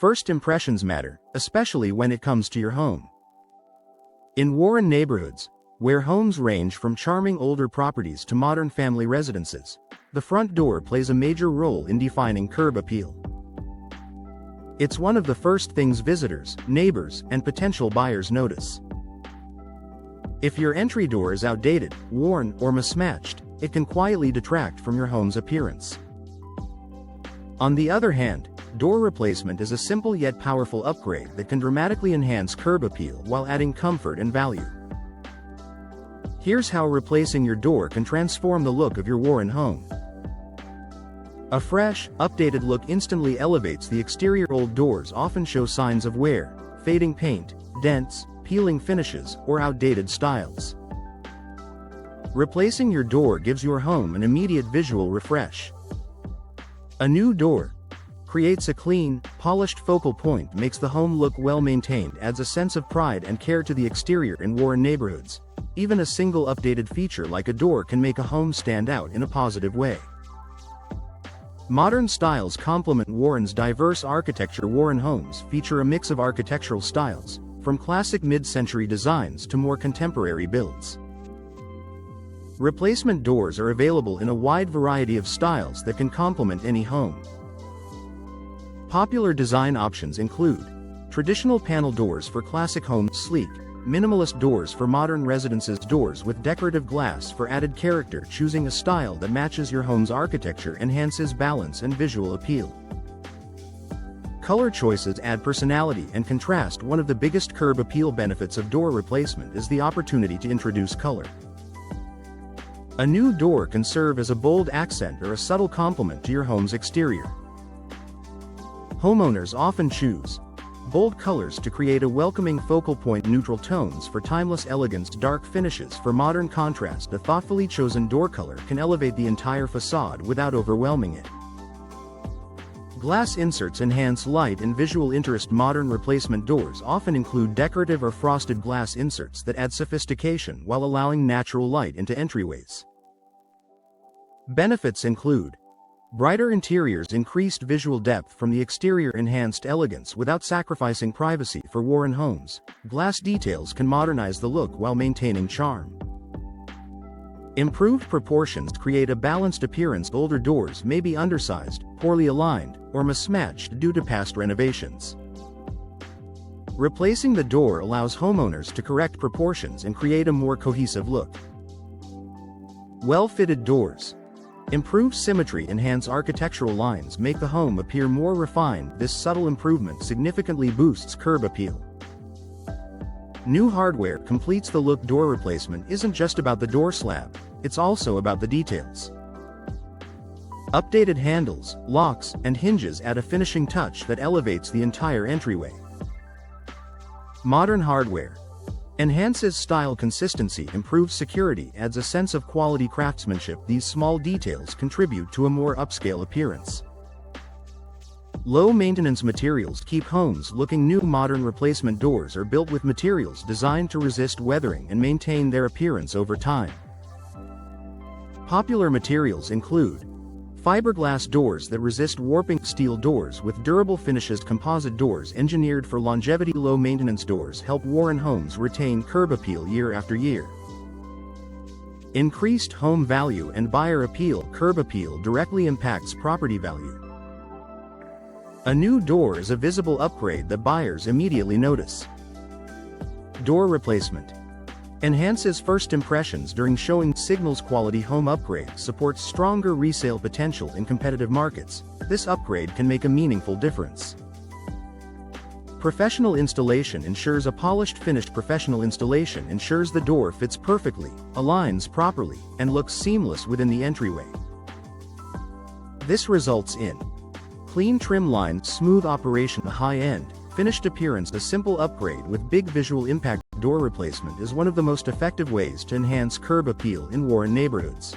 First impressions matter, especially when it comes to your home. In Warren neighborhoods, where homes range from charming older properties to modern family residences, the front door plays a major role in defining curb appeal. It's one of the first things visitors, neighbors, and potential buyers notice. If your entry door is outdated, worn, or mismatched, it can quietly detract from your home's appearance. On the other hand, door replacement is a simple yet powerful upgrade that can dramatically enhance curb appeal while adding comfort and value. Here's how replacing your door can transform the look of your Warren home. A fresh, updated look instantly elevates the exterior. Old doors often show signs of wear, fading paint, dents, peeling finishes, or outdated styles. Replacing your door gives your home an immediate visual refresh. A new door creates a clean, polished focal point, makes the home look well-maintained, adds a sense of pride and care to the exterior. In Warren neighborhoods, even a single updated feature like a door can make a home stand out in a positive way. Modern styles complement Warren's diverse architecture. Warren homes feature a mix of architectural styles, from classic mid-century designs to more contemporary builds. Replacement doors are available in a wide variety of styles that can complement any home. Popular design options include traditional panel doors for classic homes, sleek, minimalist doors for modern residences, doors with decorative glass for added character. Choosing a style that matches your home's architecture enhances balance and visual appeal. Color choices add personality and contrast. One of the biggest curb appeal benefits of door replacement is the opportunity to introduce color. A new door can serve as a bold accent or a subtle complement to your home's exterior. Homeowners often choose bold colors to create a welcoming focal point, neutral tones for timeless elegance, dark finishes for modern contrast. A thoughtfully chosen door color can elevate the entire facade without overwhelming it. Glass inserts enhance light and visual interest. Modern replacement doors often include decorative or frosted glass inserts that add sophistication while allowing natural light into entryways. Benefits include brighter interiors, increased visual depth from the exterior, enhanced elegance without sacrificing privacy. For Warren homes, glass details can modernize the look while maintaining charm. Improved proportions create a balanced appearance. Older doors may be undersized, poorly aligned, or mismatched due to past renovations. Replacing the door allows homeowners to correct proportions and create a more cohesive look. Well-fitted doors improve symmetry, enhance architectural lines, make the home appear more refined. This subtle improvement significantly boosts curb appeal. New hardware completes the look. Door replacement isn't just about the door slab, it's also about the details. Updated handles, locks, and hinges add a finishing touch that elevates the entire entryway. Modern hardware enhances style, consistency, improves security, adds a sense of quality craftsmanship. These small details contribute to a more upscale appearance. Low-maintenance materials keep homes looking new. Modern replacement doors are built with materials designed to resist weathering and maintain their appearance over time. Popular materials include fiberglass doors that resist warping, steel doors with durable finishes, composite doors engineered for longevity. Low-maintenance doors help Warren homes retain curb appeal year after year. Increased home value and buyer appeal. Curb appeal directly impacts property value. A new door is a visible upgrade that buyers immediately notice. Door replacement enhances first impressions during showing, signals quality. Home upgrade supports stronger resale potential in competitive markets. This upgrade can make a meaningful difference. Professional installation ensures a polished finished. Professional installation ensures the door fits perfectly, aligns properly, and looks seamless within the entryway. This results in clean trim lines, smooth operation, a high-end, finished appearance. A simple upgrade with big visual impact. Door replacement is one of the most effective ways to enhance curb appeal in Warren neighborhoods.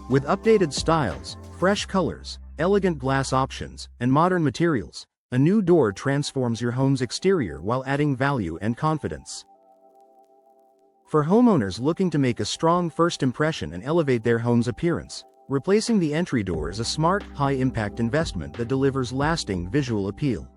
With updated styles, fresh colors, elegant glass options, and modern materials, a new door transforms your home's exterior while adding value and confidence. For homeowners looking to make a strong first impression and elevate their home's appearance, Replacing the entry door is a smart, high-impact investment that delivers lasting visual appeal.